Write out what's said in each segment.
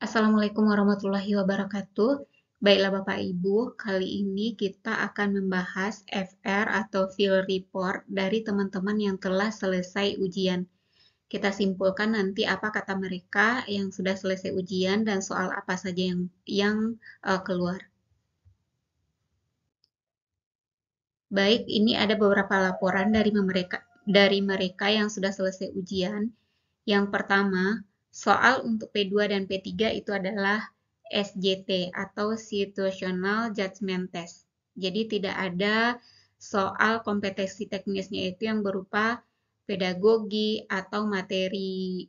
Assalamualaikum warahmatullahi wabarakatuh. Baiklah Bapak Ibu, kali ini kita akan membahas FR atau Field Report dari teman-teman yang telah selesai ujian. Kita simpulkan nanti apa kata mereka yang sudah selesai ujian dan soal apa saja yang keluar. Baik, ini ada beberapa laporan dari mereka yang sudah selesai ujian. Yang pertama, soal untuk P2 dan P3 itu adalah SJT atau Situational Judgment Test. Jadi tidak ada soal kompetensi teknisnya itu yang berupa pedagogi atau materi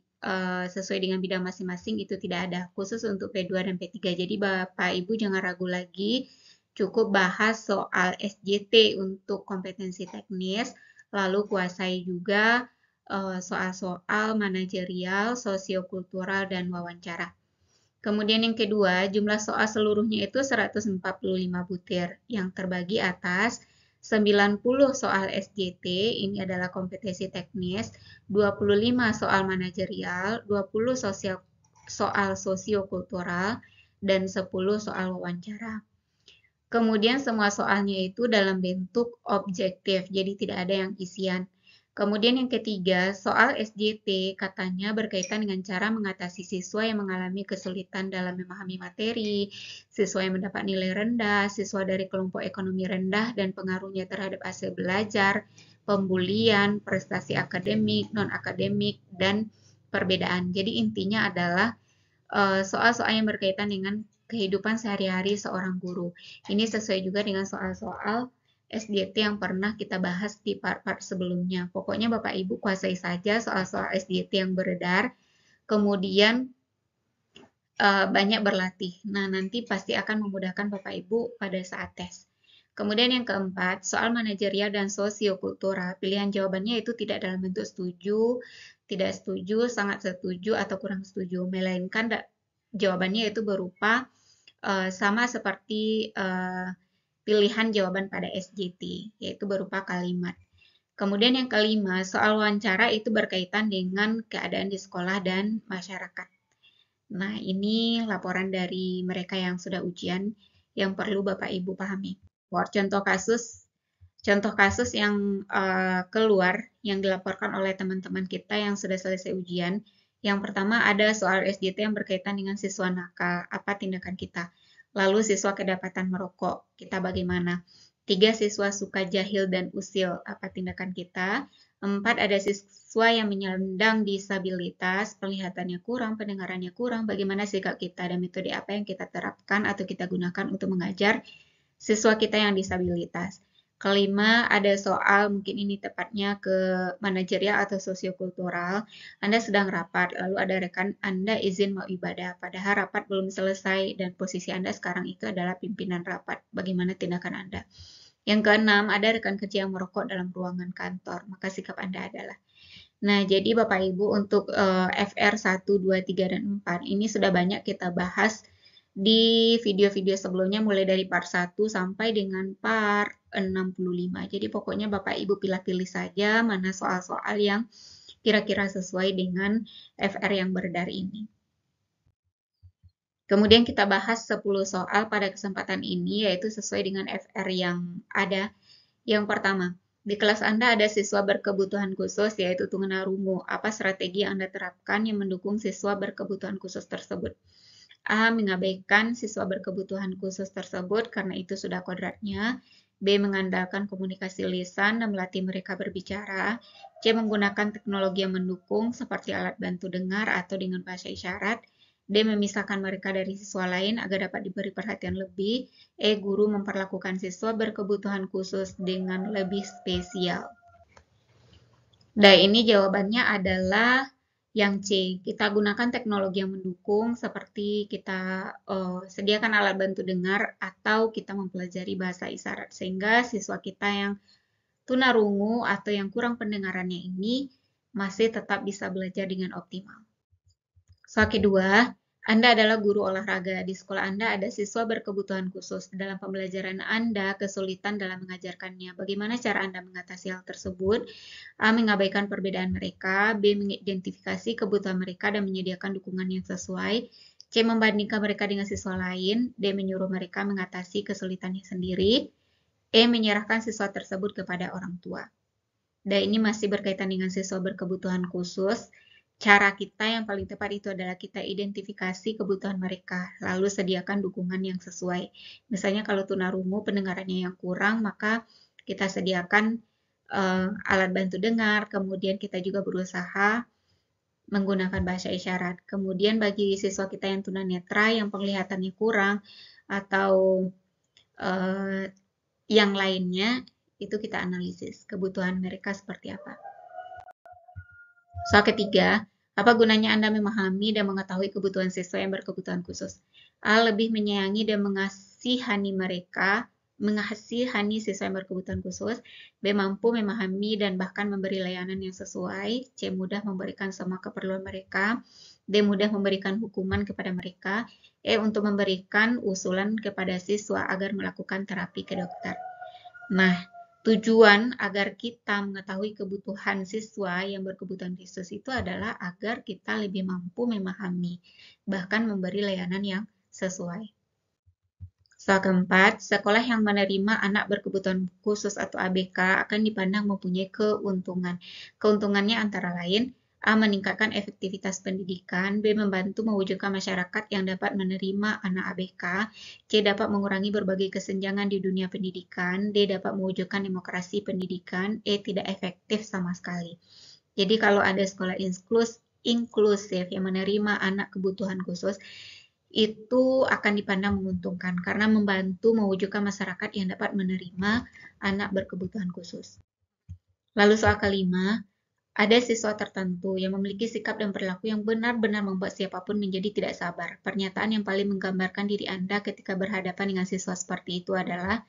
sesuai dengan bidang masing-masing itu tidak ada. Khusus untuk P2 dan P3. Jadi Bapak Ibu jangan ragu lagi, cukup bahas soal SJT untuk kompetensi teknis, lalu kuasai juga soal-soal manajerial, sosiokultural, dan wawancara. Kemudian yang kedua, jumlah soal seluruhnya itu 145 butir yang terbagi atas 90 soal SJT, ini adalah kompetensi teknis, 25 soal manajerial, 20 soal sosiokultural, dan 10 soal wawancara. Kemudian semua soalnya itu dalam bentuk objektif, jadi tidak ada yang isian. Kemudian yang ketiga, soal SJT katanya berkaitan dengan cara mengatasi siswa yang mengalami kesulitan dalam memahami materi, siswa yang mendapat nilai rendah, siswa dari kelompok ekonomi rendah dan pengaruhnya terhadap hasil belajar, pembulian, prestasi akademik, non-akademik, dan perbedaan. Jadi intinya adalah soal-soal yang berkaitan dengan kehidupan sehari-hari seorang guru. Ini sesuai juga dengan soal-soal SDT yang pernah kita bahas di part-part sebelumnya. Pokoknya Bapak Ibu kuasai saja soal-soal SDT yang beredar, kemudian banyak berlatih. Nah, nanti pasti akan memudahkan Bapak Ibu pada saat tes. Kemudian yang keempat, soal manajerial dan sosiokultural. Pilihan jawabannya itu tidak dalam bentuk setuju, tidak setuju, sangat setuju, atau kurang setuju. Melainkan jawabannya itu berupa sama seperti pilihan jawaban pada SJT, yaitu berupa kalimat. Kemudian yang kelima, soal wawancara itu berkaitan dengan keadaan di sekolah dan masyarakat. Nah, ini laporan dari mereka yang sudah ujian yang perlu Bapak Ibu pahami. Contoh kasus yang keluar yang dilaporkan oleh teman-teman kita yang sudah selesai ujian. Yang pertama ada soal SJT yang berkaitan dengan siswa nakal, apa tindakan kita. Lalu siswa kedapatan merokok, kita bagaimana? 3, siswa suka jahil dan usil, apa tindakan kita? 4, ada siswa yang menyandang disabilitas, penglihatannya kurang, pendengarannya kurang, bagaimana sikap kita dan metode apa yang kita terapkan atau kita gunakan untuk mengajar siswa kita yang disabilitas. Kelima, ada soal, mungkin ini tepatnya ke manajerial atau sosiokultural. Anda sedang rapat, lalu ada rekan Anda izin mau ibadah, padahal rapat belum selesai dan posisi Anda sekarang itu adalah pimpinan rapat. Bagaimana tindakan Anda? Yang keenam, ada rekan kerja yang merokok dalam ruangan kantor, maka sikap Anda adalah. Nah, jadi Bapak Ibu untuk FR 1, 2, 3, dan 4 ini sudah banyak kita bahas di video-video sebelumnya mulai dari part 1 sampai dengan part 65. Jadi pokoknya Bapak Ibu pilih-pilih saja mana soal-soal yang kira-kira sesuai dengan FR yang beredar ini. Kemudian kita bahas 10 soal pada kesempatan ini yaitu sesuai dengan FR yang ada. Yang pertama, di kelas Anda ada siswa berkebutuhan khusus, yaitu tunarungu. Apa strategi yang Anda terapkan yang mendukung siswa berkebutuhan khusus tersebut? A. Mengabaikan siswa berkebutuhan khusus tersebut karena itu sudah kodratnya. B. Mengandalkan komunikasi lisan dan melatih mereka berbicara. C. Menggunakan teknologi yang mendukung seperti alat bantu dengar atau dengan bahasa isyarat. D. Memisahkan mereka dari siswa lain agar dapat diberi perhatian lebih. E. Guru memperlakukan siswa berkebutuhan khusus dengan lebih spesial. Nah, ini jawabannya adalah yang C. Kita gunakan teknologi yang mendukung seperti kita sediakan alat bantu dengar atau kita mempelajari bahasa isyarat sehingga siswa kita yang tunarungu atau yang kurang pendengarannya ini masih tetap bisa belajar dengan optimal. Soal kedua, Anda adalah guru olahraga. Di sekolah Anda ada siswa berkebutuhan khusus. Dalam pembelajaran Anda, kesulitan dalam mengajarkannya. Bagaimana cara Anda mengatasi hal tersebut? A. Mengabaikan perbedaan mereka. B. Mengidentifikasi kebutuhan mereka dan menyediakan dukungan yang sesuai. C. C. Membandingkan mereka dengan siswa lain. D. Menyuruh mereka mengatasi kesulitannya sendiri. E. Menyerahkan siswa tersebut kepada orang tua. Dan ini masih berkaitan dengan siswa berkebutuhan khusus. Cara kita yang paling tepat itu adalah kita identifikasi kebutuhan mereka, lalu sediakan dukungan yang sesuai. Misalnya kalau tunarungu pendengarannya yang kurang, maka kita sediakan alat bantu dengar, kemudian kita juga berusaha menggunakan bahasa isyarat. Kemudian bagi siswa kita yang tunanetra, yang penglihatannya kurang, atau yang lainnya, itu kita analisis kebutuhan mereka seperti apa. Soal ketiga, apa gunanya Anda memahami dan mengetahui kebutuhan siswa yang berkebutuhan khusus? A. Lebih menyayangi dan mengasihani siswa yang berkebutuhan khusus. B. Mampu memahami dan bahkan memberi layanan yang sesuai. C. Mudah memberikan semua keperluan mereka. D. Mudah memberikan hukuman kepada mereka. E. Untuk memberikan usulan kepada siswa agar melakukan terapi ke dokter. Nah, tujuan agar kita mengetahui kebutuhan siswa yang berkebutuhan khusus itu adalah agar kita lebih mampu memahami, bahkan memberi layanan yang sesuai. Soal keempat, sekolah yang menerima anak berkebutuhan khusus atau ABK akan dipandang mempunyai keuntungan. Keuntungannya antara lain, A. Meningkatkan efektivitas pendidikan. B. Membantu mewujudkan masyarakat yang dapat menerima anak ABK. C. Dapat mengurangi berbagai kesenjangan di dunia pendidikan. D. Dapat mewujudkan demokrasi pendidikan. E. Tidak efektif sama sekali. Jadi kalau ada sekolah inklusif yang menerima anak kebutuhan khusus, itu akan dipandang menguntungkan karena membantu mewujudkan masyarakat yang dapat menerima anak berkebutuhan khusus. Lalu soal kelima, ada siswa tertentu yang memiliki sikap dan perilaku yang benar-benar membuat siapapun menjadi tidak sabar. Pernyataan yang paling menggambarkan diri Anda ketika berhadapan dengan siswa seperti itu adalah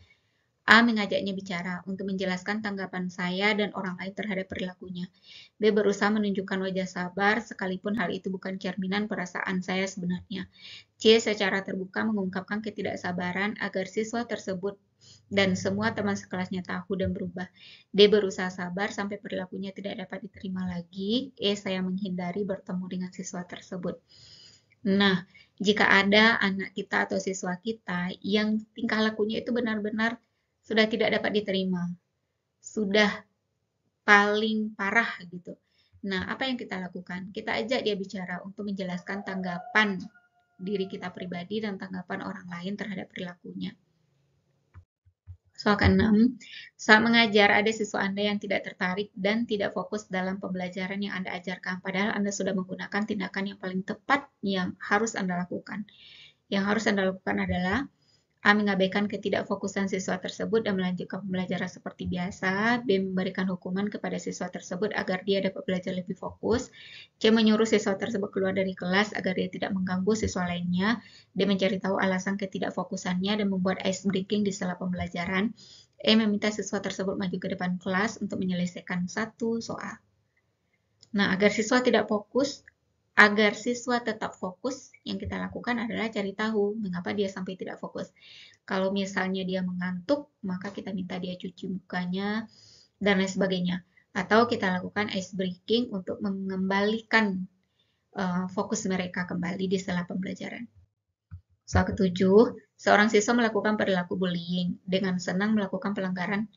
A. Mengajaknya bicara untuk menjelaskan tanggapan saya dan orang lain terhadap perilakunya. B. Berusaha menunjukkan wajah sabar sekalipun hal itu bukan cerminan perasaan saya sebenarnya. C. Secara terbuka mengungkapkan ketidaksabaran agar siswa tersebut dan semua teman sekelasnya tahu dan berubah. D. Berusaha sabar sampai perilakunya tidak dapat diterima lagi. E. Saya menghindari bertemu dengan siswa tersebut. Nah, jika ada anak kita atau siswa kita yang tingkah lakunya itu benar-benar sudah tidak dapat diterima, sudah paling parah gitu. Nah, apa yang kita lakukan? Kita ajak dia bicara untuk menjelaskan tanggapan diri kita pribadi dan tanggapan orang lain terhadap perilakunya. Soal ke-6, saat mengajar ada siswa Anda yang tidak tertarik dan tidak fokus dalam pembelajaran yang Anda ajarkan, padahal Anda sudah menggunakan tindakan yang paling tepat yang harus Anda lakukan. Yang harus Anda lakukan adalah A. Mengabaikan ketidakfokusan siswa tersebut dan melanjutkan pembelajaran seperti biasa. B. Memberikan hukuman kepada siswa tersebut agar dia dapat belajar lebih fokus. C. Menyuruh siswa tersebut keluar dari kelas agar dia tidak mengganggu siswa lainnya. D. Mencari tahu alasan ketidakfokusannya dan membuat ice breaking di sela pembelajaran. E. Meminta siswa tersebut maju ke depan kelas untuk menyelesaikan satu soal. Nah, agar siswa tetap fokus, yang kita lakukan adalah cari tahu mengapa dia sampai tidak fokus. Kalau misalnya dia mengantuk, maka kita minta dia cuci mukanya, dan lain sebagainya. Atau kita lakukan ice breaking untuk mengembalikan fokus mereka kembali di sela pembelajaran. Soal ke-7, seorang siswa melakukan perilaku bullying dengan senang melakukan pelanggaran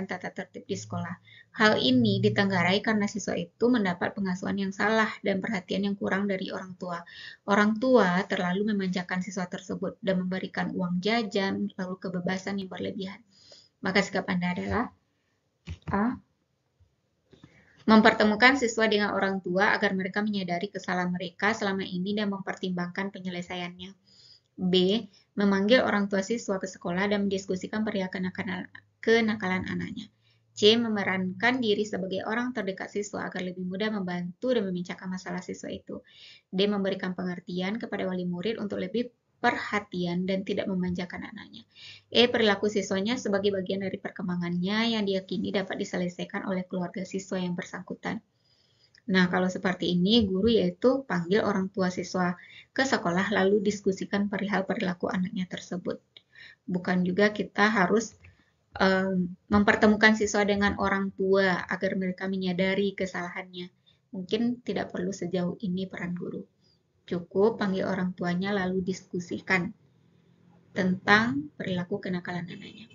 tata tertib di sekolah. Hal ini ditenggarai karena siswa itu mendapat pengasuhan yang salah dan perhatian yang kurang dari orang tua. Orang tua terlalu memanjakan siswa tersebut dan memberikan uang jajan, lalu kebebasan yang berlebihan. Maka sikap Anda adalah A. Mempertemukan siswa dengan orang tua agar mereka menyadari kesalahan mereka selama ini dan mempertimbangkan penyelesaiannya. B. Memanggil orang tua siswa ke sekolah dan mendiskusikan perihal kenakalan anaknya. C. Memerankan diri sebagai orang terdekat siswa agar lebih mudah membantu dan memecahkan masalah siswa itu. D. Memberikan pengertian kepada wali murid untuk lebih perhatian dan tidak memanjakan anaknya. E. Perilaku siswanya sebagai bagian dari perkembangannya yang diyakini dapat diselesaikan oleh keluarga siswa yang bersangkutan. Nah, kalau seperti ini, guru yaitu panggil orang tua siswa ke sekolah lalu diskusikan perihal perilaku anaknya tersebut. Bukan juga kita harus mempertemukan siswa dengan orang tua agar mereka menyadari kesalahannya. Mungkin tidak perlu sejauh ini peran guru. Cukup panggil orang tuanya lalu diskusikan tentang perilaku kenakalan anaknya.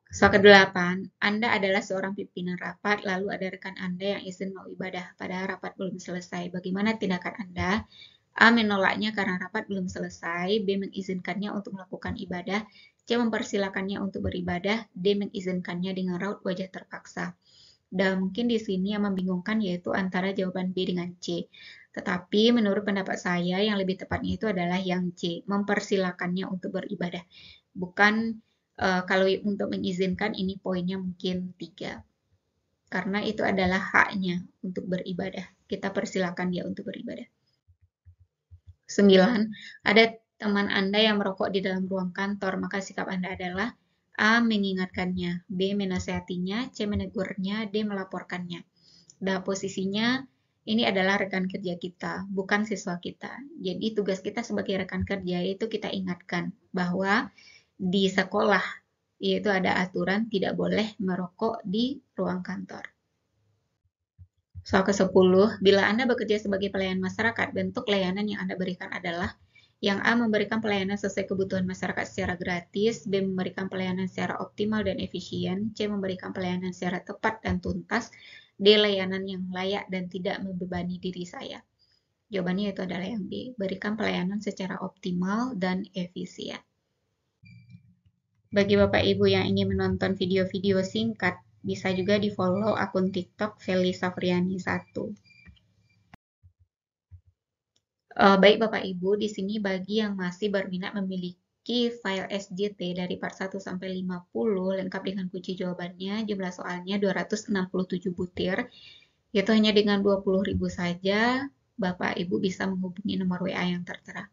Soal ke-8, Anda adalah seorang pimpinan rapat, lalu ada rekan Anda yang izin mau ibadah, padahal rapat belum selesai. Bagaimana tindakan Anda? A. Menolaknya karena rapat belum selesai. B. Mengizinkannya untuk melakukan ibadah. C. Mempersilakannya untuk beribadah. D. Mengizinkannya dengan raut wajah terpaksa. Dan mungkin di sini yang membingungkan yaitu antara jawaban B dengan C. Tetapi menurut pendapat saya yang lebih tepatnya itu adalah yang C. Mempersilakannya untuk beribadah. Bukan kalau untuk mengizinkan ini poinnya mungkin 3. Karena itu adalah haknya untuk beribadah. Kita persilakan dia untuk beribadah. 9. Ada teman Anda yang merokok di dalam ruang kantor, maka sikap Anda adalah A. Mengingatkannya, B. Menasehatinya, C. Menegurnya, D. Melaporkannya. Dan posisinya ini adalah rekan kerja kita, bukan siswa kita. Jadi tugas kita sebagai rekan kerja itu kita ingatkan bahwa di sekolah yaitu ada aturan tidak boleh merokok di ruang kantor. Soal ke-10, bila Anda bekerja sebagai pelayan masyarakat, bentuk layanan yang Anda berikan adalah yang A. Memberikan pelayanan sesuai kebutuhan masyarakat secara gratis, B. Memberikan pelayanan secara optimal dan efisien, C. Memberikan pelayanan secara tepat dan tuntas, D. Layanan yang layak dan tidak membebani diri saya. Jawabannya itu adalah yang B. Berikan pelayanan secara optimal dan efisien. Bagi Bapak Ibu yang ingin menonton video-video singkat, bisa juga di-follow akun TikTok Feli Safriani 1. Baik Bapak Ibu, di sini bagi yang masih berminat memiliki file SJT dari part 1 sampai 50 lengkap dengan kunci jawabannya, jumlah soalnya 267 butir. Itu hanya dengan 20.000 saja, Bapak Ibu bisa menghubungi nomor WA yang tertera.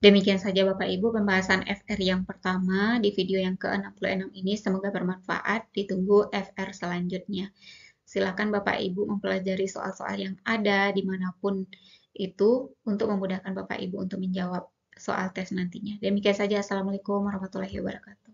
Demikian saja Bapak Ibu pembahasan FR yang pertama di video yang ke-66 ini. Semoga bermanfaat. Ditunggu FR selanjutnya. Silakan Bapak Ibu mempelajari soal-soal yang ada dimanapun itu untuk memudahkan Bapak Ibu untuk menjawab soal tes nantinya. Demikian saja. Assalamualaikum warahmatullahi wabarakatuh.